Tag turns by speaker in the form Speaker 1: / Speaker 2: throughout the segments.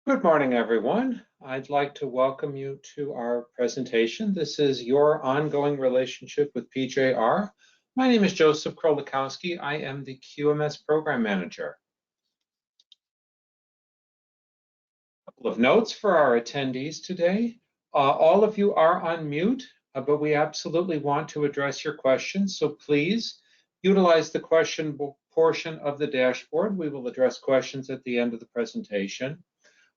Speaker 1: Good morning, everyone. I'd like to welcome you to our presentation. This is your ongoing relationship with PJR. My name is Joseph Krolikowski. I am the QMS Program Manager. A couple of notes for our attendees today. All of you are on mute, but we absolutely want to address your questions. So please utilize the question portion of the dashboard. We will address questions at the end of the presentation.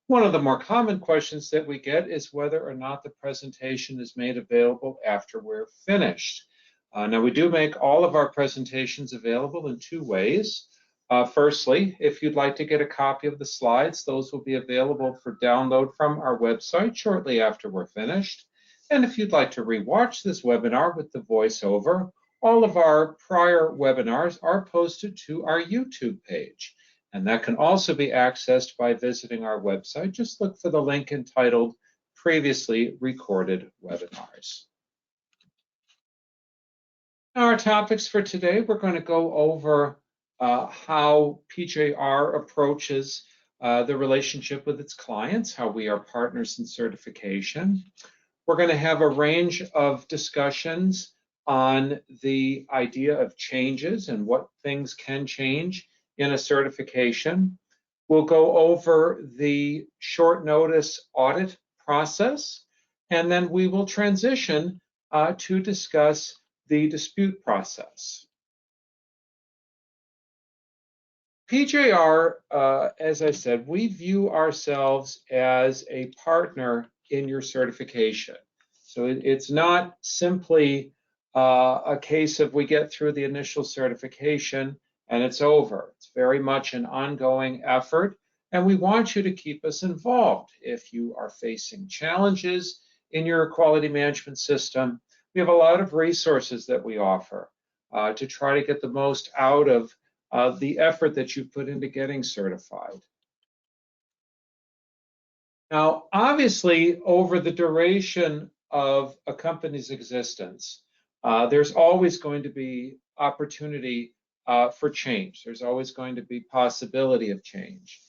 Speaker 1: One of the more common questions that we get is whether or not the presentation is made available after we're finished. Now, we do make all of our presentations available in two ways. Firstly, if you'd like to get a copy of the slides, those will be available for download from our website shortly after we're finished. And if you'd like to rewatch this webinar with the voiceover, all of our prior webinars are posted to our YouTube page. And that can also be accessed by visiting our website. Just look for the link entitled Previously Recorded Webinars. Now, our topics for today, we're going to go over how PJR approaches the relationship with its clients, how we are partners in certification. We're going to have a range of discussions on the idea of changes and what things can change in a certification. We'll go over the short notice audit process, and then we will transition to discuss the dispute process. PJR, as I said, we view ourselves as a partner in your certification. So it's not simply a case of we get through the initial certification and it's over. It's very much an ongoing effort, and we want you to keep us involved. If you are facing challenges in your quality management system, we have a lot of resources that we offer to try to get the most out of the effort that you put into getting certified. Now, obviously, over the duration of a company's existence, there's always going to be opportunity for change. There's always going to be possibility of change.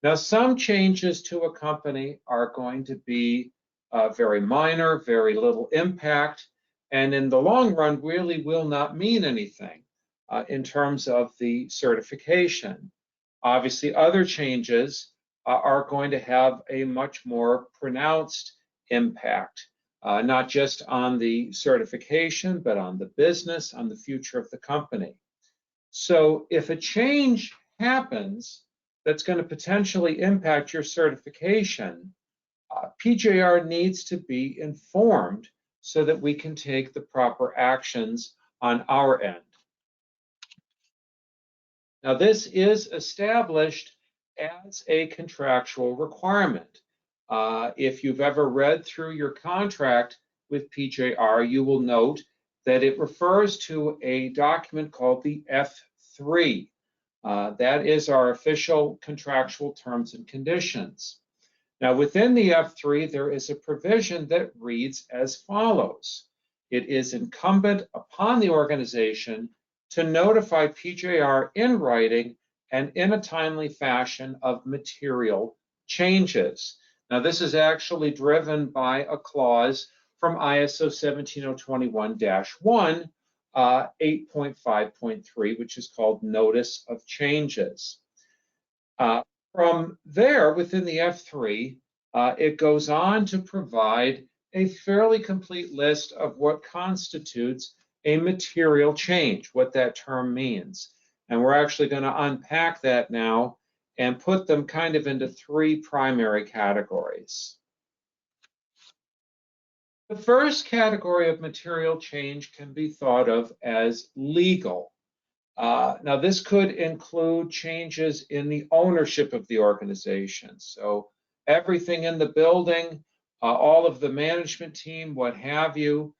Speaker 1: Now, some changes to a company are going to be very minor, very little impact, and in the long run really will not mean anything in terms of the certification. Obviously, other changes are going to have a much more pronounced impact, not just on the certification, but on the business, on the future of the company. So if a change happens that's going to potentially impact your certification, PJR needs to be informed so that we can take the proper actions on our end. Now, this is established as a contractual requirement. If you've ever read through your contract with PJR, you will note that it refers to a document called the F3. That is our official contractual terms and conditions. Now, within the F3, there is a provision that reads as follows. It is incumbent upon the organization to notify PJR in writing and in a timely fashion of material changes. Now, this is actually driven by a clause from ISO 17021-1, 8.5.3, which is called Notice of Changes. From there, within the F3, it goes on to provide a fairly complete list of what constitutes a material change, what that term means. And we're actually going to unpack that now and put them kind of into three primary categories. The first category of material change can be thought of as legal. Now, this could include changes in the ownership of the organization. So everything in the building, all of the management team, what have you,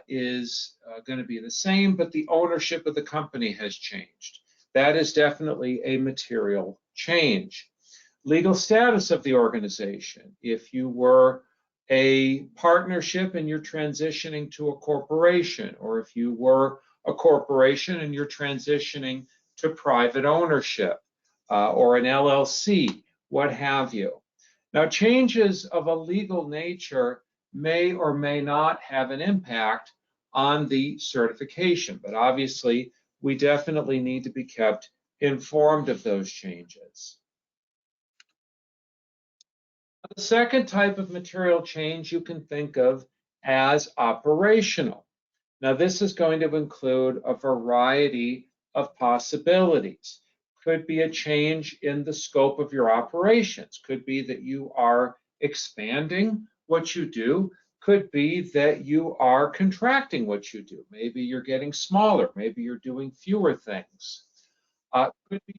Speaker 1: is going to be the same, but the ownership of the company has changed. That is definitely a material change. Legal status of the organization. If you were a partnership and you're transitioning to a corporation, or if you were a corporation and you're transitioning to private ownership, or an LLC, what have you. Now, changes of a legal nature may or may not have an impact on the certification, but obviously we definitely need to be kept informed of those changes. The second type of material change you can think of as operational. Now, this is going to include a variety of possibilities. Could be a change in the scope of your operations. Could be that you are expanding what you do. Could be that you are contracting what you do. Maybe you're getting smaller. Maybe you're doing fewer things. Could be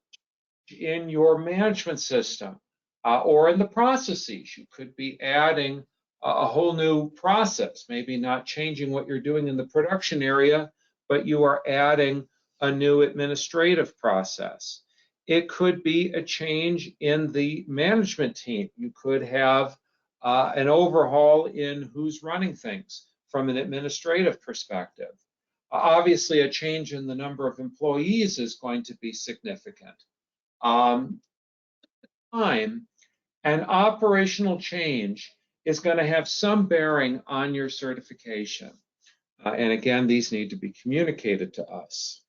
Speaker 1: in your management system or in the processes. You could be adding a whole new process, maybe not changing what you're doing in the production area, but you are adding a new administrative process. It could be a change in the management team. You could have an overhaul in who's running things from an administrative perspective. Obviously, a change in the number of employees is going to be significant. Time, an operational change is going to have some bearing on your certification. And again, these need to be communicated to us.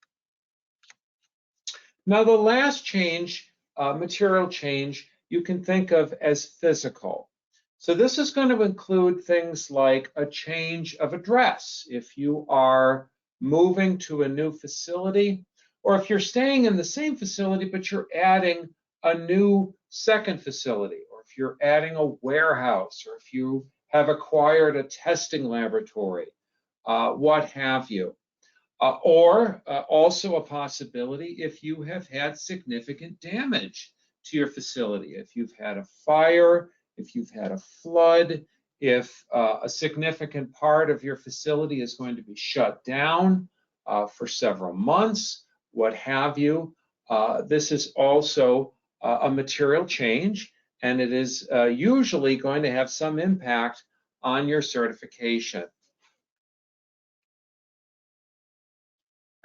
Speaker 1: Now, the last change, material change, you can think of as physical. So this is going to include things like a change of address. If you are moving to a new facility, or if you're staying in the same facility, but you're adding a new second facility, or if you're adding a warehouse, or if you have acquired a testing laboratory, what have you. Or also a possibility if you have had significant damage to your facility, if you've had a fire, if you've had a flood, if a significant part of your facility is going to be shut down for several months, what have you. This is also a material change, and it is usually going to have some impact on your certification.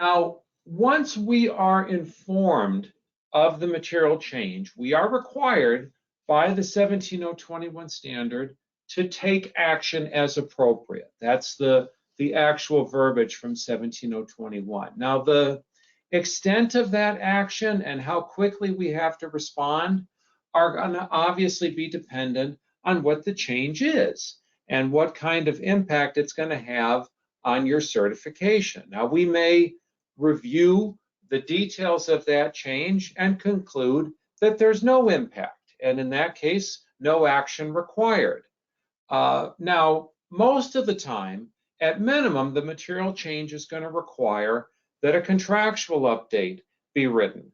Speaker 1: Now, once we are informed of the material change, we are required by the 17021 standard to take action as appropriate. That's the actual verbiage from 17021. Now, the extent of that action and how quickly we have to respond are going to obviously be dependent on what the change is and what kind of impact it's going to have on your certification. Now, we may review the details of that change and conclude that there's no impact, and in that case, no action required. Now, most of the time, at minimum, the material change is going to require that a contractual update be written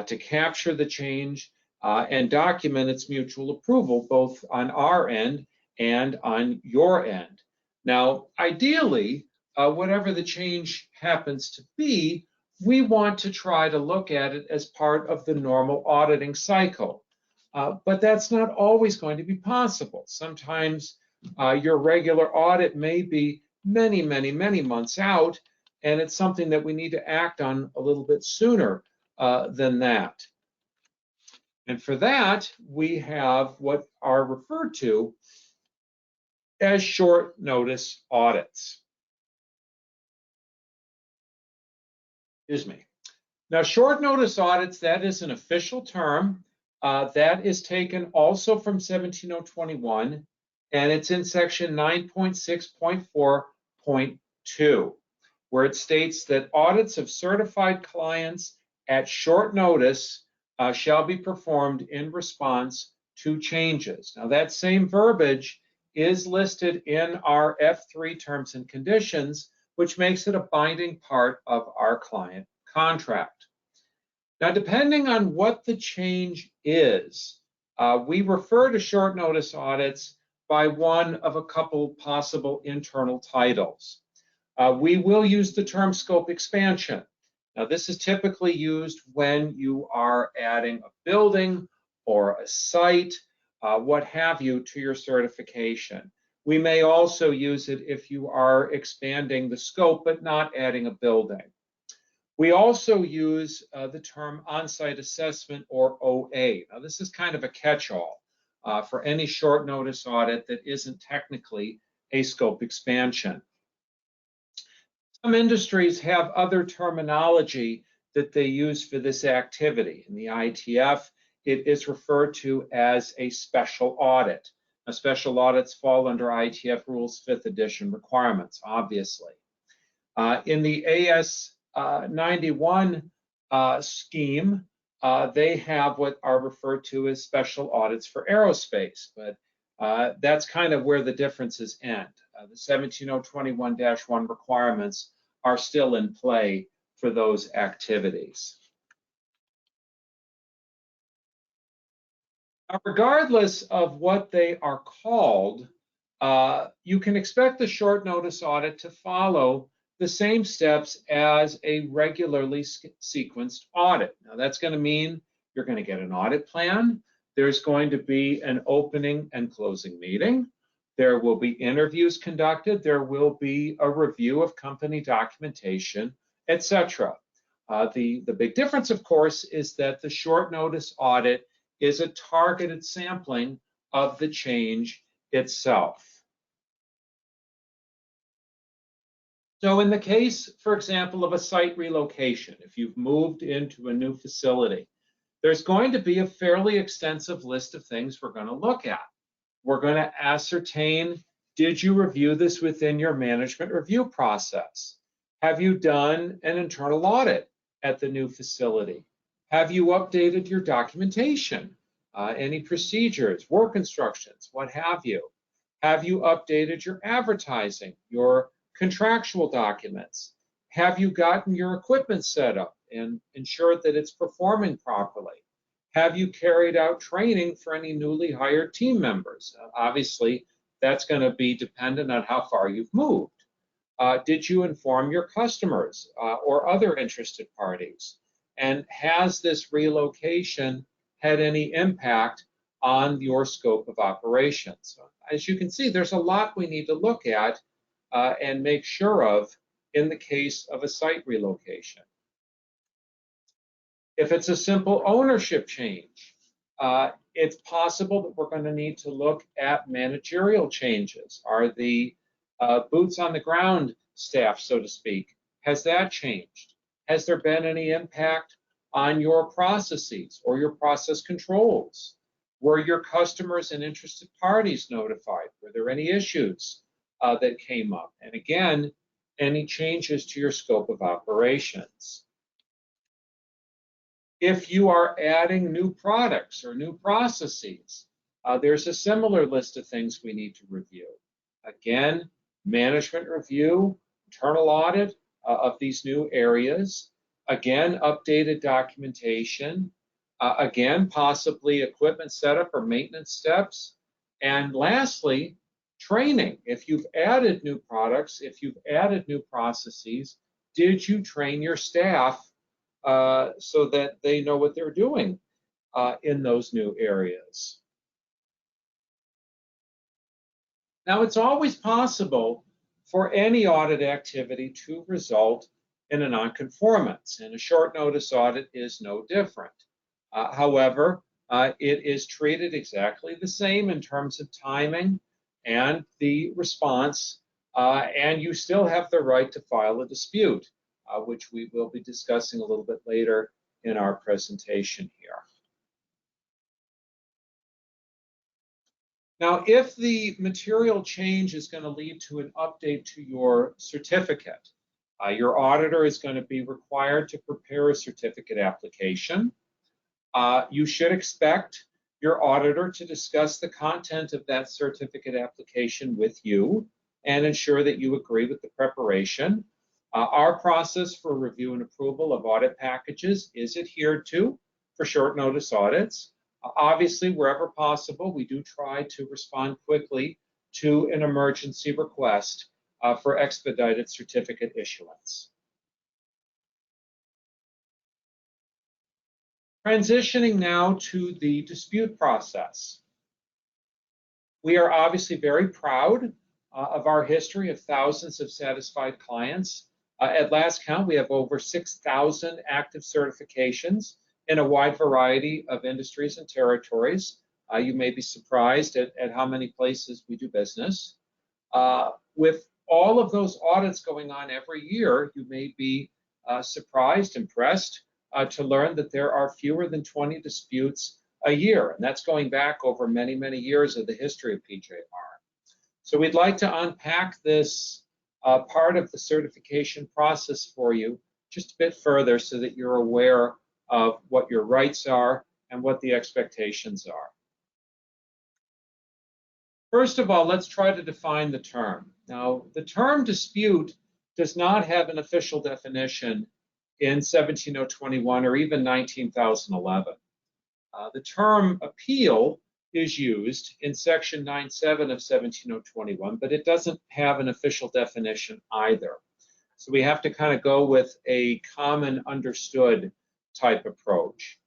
Speaker 1: to capture the change and document its mutual approval, both on our end and on your end. Now, ideally, whatever the change happens to be, we want to try to look at it as part of the normal auditing cycle. But that's not always going to be possible. Sometimes your regular audit may be many, many, many months out, and it's something that we need to act on a little bit sooner than that. And for that, we have what are referred to as short notice audits. Excuse me. Now, short notice audits, that is an official term that is taken also from 17021, and it's in section 9.6.4.2, where it states that audits of certified clients at short notice shall be performed in response to changes. Now, that same verbiage is listed in our F3 terms and conditions, which makes it a binding part of our client contract. Now, depending on what the change is, we refer to short notice audits by one of a couple possible internal titles. We will use the term scope expansion. Now, this is typically used when you are adding a building or a site, what have you, to your certification. We may also use it if you are expanding the scope but not adding a building. We also use the term on-site assessment, or OA. Now, this is kind of a catch-all. for any short notice audit that isn't technically a scope expansion. Some industries have other terminology that they use for this activity. In the IETF, it is referred to as a special audit. Now, special audits fall under IETF Rules 5th edition requirements, obviously. In the AS 91 scheme, they have what are referred to as special audits for aerospace, but that's kind of where the differences end. The 17021-1 requirements are still in play for those activities. Now, regardless of what they are called, you can expect the short notice audit to follow the same steps as a regularly sequenced audit. Now, that's going to mean you're going to get an audit plan. There's going to be an opening and closing meeting. There will be interviews conducted. There will be a review of company documentation, etc. The big difference, of course, is that the short notice audit is a targeted sampling of the change itself. So in the case, for example, of a site relocation, if you've moved into a new facility, there's going to be a fairly extensive list of things we're going to look at. We're going to ascertain, did you review this within your management review process? Have you done an internal audit at the new facility? Have you updated your documentation? Any procedures, work instructions, what have you? Have you updated your advertising, your contractual documents? Have you gotten your equipment set up and ensured that it's performing properly? Have you carried out training for any newly hired team members? Obviously, that's going to be dependent on how far you've moved. Did you inform your customers or other interested parties? And has this relocation had any impact on your scope of operations? As you can see, there's a lot we need to look at and make sure of in the case of a site relocation. If it's a simple ownership change, it's possible that we're going to need to look at managerial changes. Are the boots on the ground staff, so to speak, has that changed? Has there been any impact on your processes or your process controls? Were your customers and interested parties notified? Were there any issues that came up? And again, any changes to your scope of operations. If you are adding new products or new processes, there's a similar list of things we need to review. Again, management review, internal audit of these new areas. Again, updated documentation. Again, possibly equipment setup or maintenance steps. And lastly, training. If you've added new products, if you've added new processes, did you train your staff so that they know what they're doing in those new areas? Now, it's always possible for any audit activity to result in a nonconformance, and a short notice audit is no different. However, it is treated exactly the same in terms of timing and the response, and you still have the right to file a dispute, which we will be discussing a little bit later in our presentation here. Now, if the material change is going to lead to an update to your certificate, your auditor is going to be required to prepare a certificate application. You should expect your auditor to discuss the content of that certificate application with you and ensure that you agree with the preparation. Our process for review and approval of audit packages is adhered to for short notice audits. Obviously, wherever possible, we do try to respond quickly to an emergency request for expedited certificate issuance. Transitioning now to the dispute process. We are obviously very proud of our history of thousands of satisfied clients. At last count, we have over 6,000 active certifications in a wide variety of industries and territories. You may be surprised at how many places we do business. With all of those audits going on every year, you may be surprised, impressed to learn that there are fewer than 20 disputes a year. And that's going back over many, many years of the history of PJR. So we'd like to unpack this part of the certification process for you just a bit further so that you're aware of what your rights are and what the expectations are. First of all, let's try to define the term. Now, the term dispute does not have an official definition in 17021 or even 19,011. The term appeal is used in section 9.7 of 17021, but it doesn't have an official definition either. So we have to kind of go with a common understood type approach.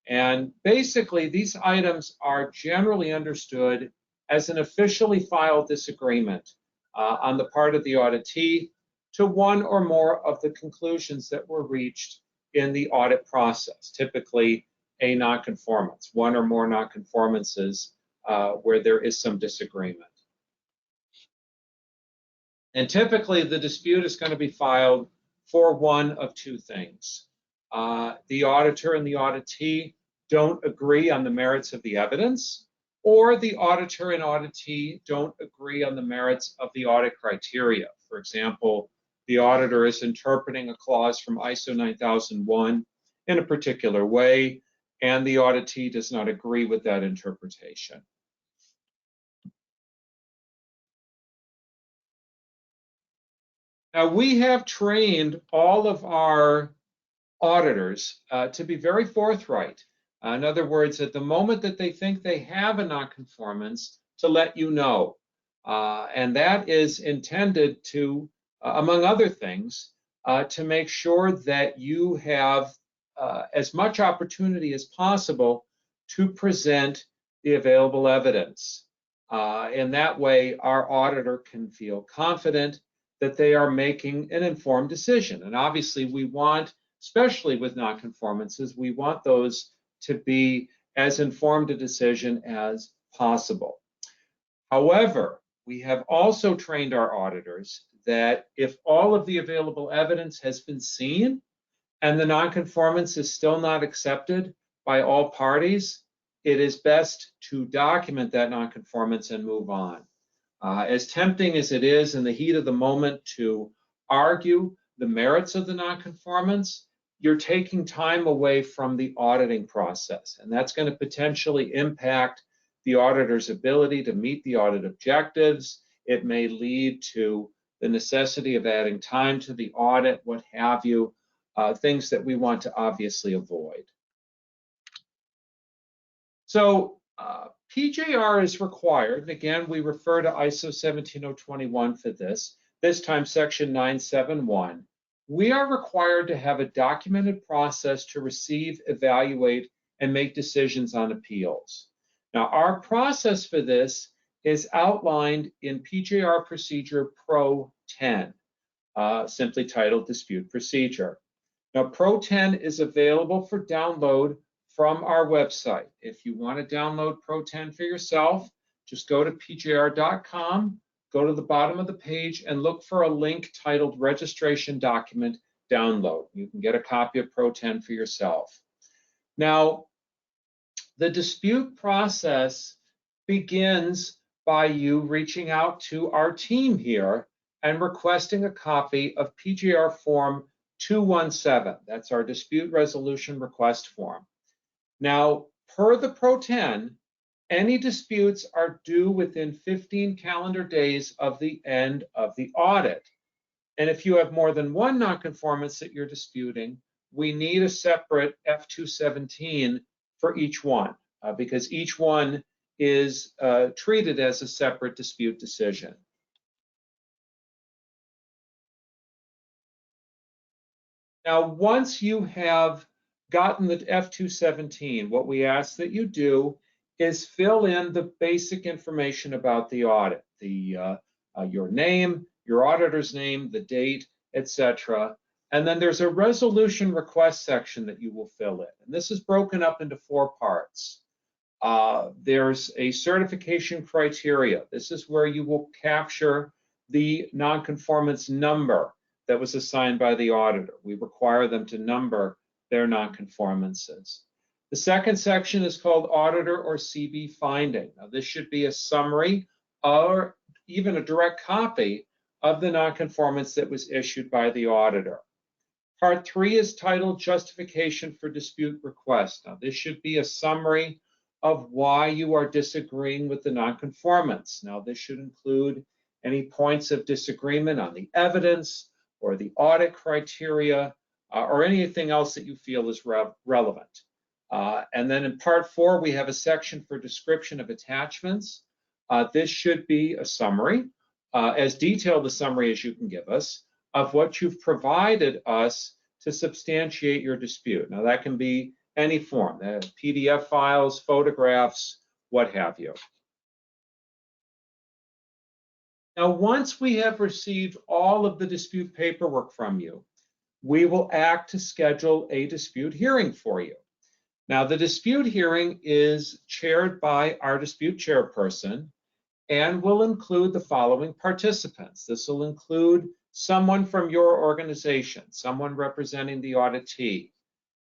Speaker 1: And basically, these items are generally understood as an officially filed disagreement on the part of the auditee to one or more of the conclusions that were reached in the audit process, typically a nonconformance, one or more nonconformances where there is some disagreement. And typically, the dispute is going to be filed for one of two things. The auditor and the auditee don't agree on the merits of the evidence, or the auditor and auditee don't agree on the merits of the audit criteria. For example, the auditor is interpreting a clause from ISO 9001 in a particular way, and the auditee does not agree with that interpretation. Now, we have trained all of our auditors to be very forthright. In other words, at the moment that they think they have a nonconformance, to let you know. And that is intended to, among other things, to make sure that you have as much opportunity as possible to present the available evidence. In that way, our auditor can feel confident that they are making an informed decision. And obviously, we want, especially with nonconformances, we want those to be as informed a decision as possible. However, we have also trained our auditors that if all of the available evidence has been seen and the nonconformance is still not accepted by all parties, it is best to document that nonconformance and move on. As tempting as it is in the heat of the moment to argue the merits of the nonconformance, you're taking time away from the auditing process, and that's going to potentially impact the auditor's ability to meet the audit objectives. It may lead to the necessity of adding time to the audit, what have you, things that we want to obviously avoid. So PJR is required, and again, we refer to ISO 17021 for this time section 971. We are required to have a documented process to receive, evaluate, and make decisions on appeals. Now, our process for this is outlined in PJR Procedure Pro 10, simply titled Dispute Procedure. Now, Pro 10 is available for download from our website. If you want to download Pro 10 for yourself, just go to pjr.com, go to the bottom of the page, and look for a link titled Registration Document Download. You can get a copy of Pro 10 for yourself. Now, the dispute process begins by you reaching out to our team here and requesting a copy of PJR Form 217. That's our dispute resolution request form. Now, per the Pro 10, any disputes are due within 15 calendar days of the end of the audit. And if you have more than one nonconformance that you're disputing, we need a separate F217 for each one, because each one is treated as a separate dispute decision. Now, once you have gotten the F217, what we ask that you do is fill in the basic information about the audit, your name, your auditor's name, the date, etc. And then there's a resolution request section that you will fill in. And this is broken up into 4 parts. There's a certification criteria. This is where you will capture the nonconformance number that was assigned by the auditor. We require them to number their nonconformances. The second section is called auditor or CB finding. Now, this should be a summary or even a direct copy of the nonconformance that was issued by the auditor. Part 3 is titled Justification for Dispute Request. Now, this should be a summary of why you are disagreeing with the nonconformance. Now, this should include any points of disagreement on the evidence or the audit criteria or anything else that you feel is relevant. And then in Part 4, we have a section for description of attachments. This should be a summary, as detailed a summary as you can give us, of what you've provided us to substantiate your dispute. Now, that can be any form, PDF files, photographs, what have you. Now, once we have received all of the dispute paperwork from you, we will act to schedule a dispute hearing for you. Now, the dispute hearing is chaired by our dispute chairperson and will include the following participants. This will include someone from your organization, someone representing the auditee.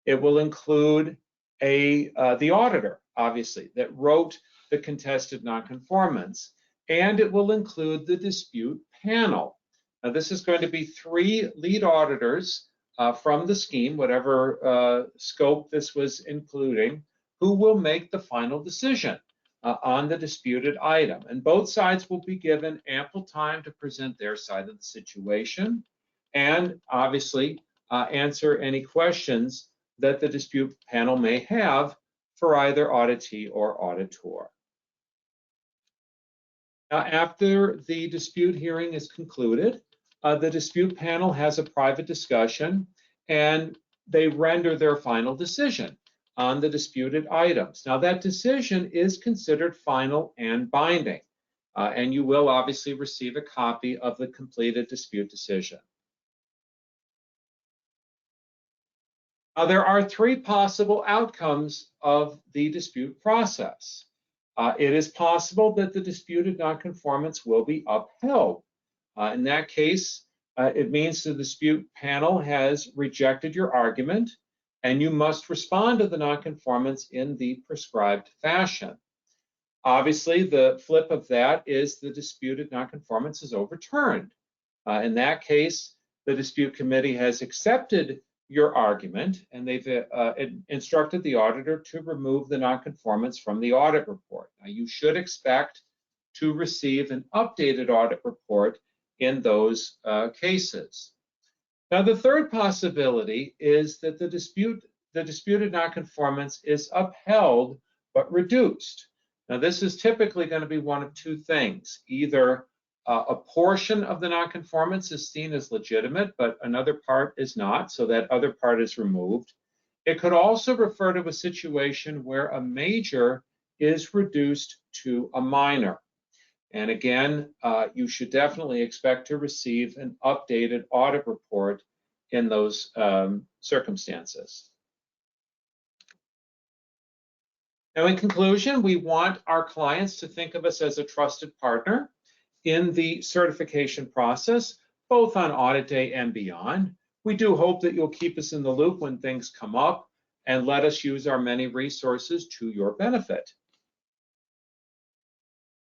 Speaker 1: It will include the auditor, obviously, that wrote the contested nonconformance, and it will include the dispute panel. Now, this is going to be 3 lead auditors from the scheme, whatever scope this was including, who will make the final decision on the disputed item. And both sides will be given ample time to present their side of the situation and obviously answer any questions that the dispute panel may have for either auditee or auditor. Now, after the dispute hearing is concluded, the dispute panel has a private discussion and they render their final decision on the disputed items. Now, that decision is considered final and binding, and you will obviously receive a copy of the completed dispute decision. There are 3 possible outcomes of the dispute process. It is possible that the disputed nonconformance will be upheld. In that case, it means the dispute panel has rejected your argument and you must respond to the nonconformance in the prescribed fashion. Obviously, the flip of that is the disputed nonconformance is overturned. In that case, the dispute committee has accepted your argument and they've instructed the auditor to remove the nonconformance from the audit report. Now, you should expect to receive an updated audit report in those cases. Now, the third possibility is that the disputed nonconformance is upheld but reduced. Now, this is typically going to be one of 2 things. Either a portion of the nonconformance is seen as legitimate, but another part is not, so that other part is removed. It could also refer to a situation where a major is reduced to a minor. And again, you should definitely expect to receive an updated audit report in those circumstances. Now, in conclusion, we want our clients to think of us as a trusted partner in the certification process, both on audit day and beyond. We do hope that you'll keep us in the loop when things come up and let us use our many resources to your benefit.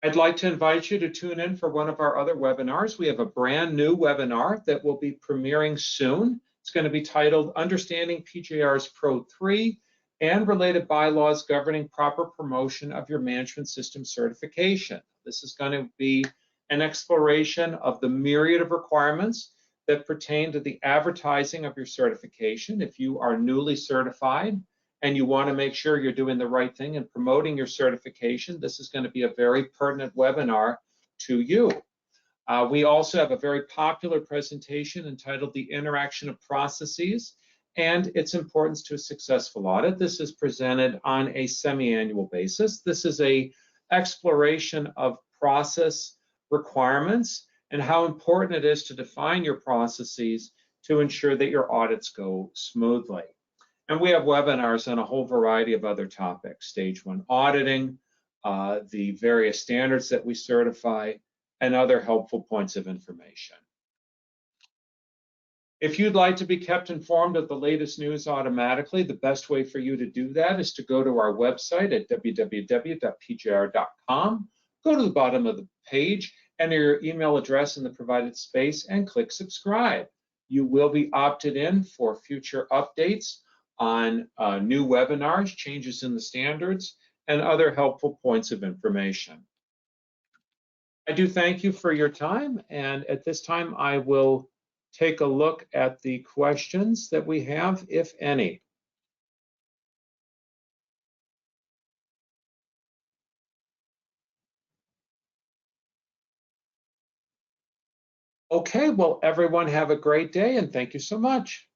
Speaker 1: I'd like to invite you to tune in for one of our other webinars. We have a brand new webinar that will be premiering soon. It's going to be titled Understanding PJR's Pro 3 and Related Bylaws Governing Proper Promotion of Your Management System Certification. This is going to be an exploration of the myriad of requirements that pertain to the advertising of your certification. If you are newly certified and you want to make sure you're doing the right thing and promoting your certification, this is going to be a very pertinent webinar to you. We also have a very popular presentation entitled The Interaction of Processes and Its Importance to a Successful Audit. This is presented on a semi-annual basis. This is an exploration of process requirements and how important it is to define your processes to ensure that your audits go smoothly. And we have webinars on a whole variety of other topics: stage 1 auditing, the various standards that we certify, and other helpful points of information. If you'd like to be kept informed of the latest news automatically, the best way for you to do that is to go to our website at www.pjr.com, go to the bottom of the page, enter your email address in the provided space, and click subscribe. You will be opted in for future updates on new webinars, changes in the standards, and other helpful points of information. I do thank you for your time, and at this time I will take a look at the questions that we have, if any. Okay, well, everyone have a great day, and thank you so much.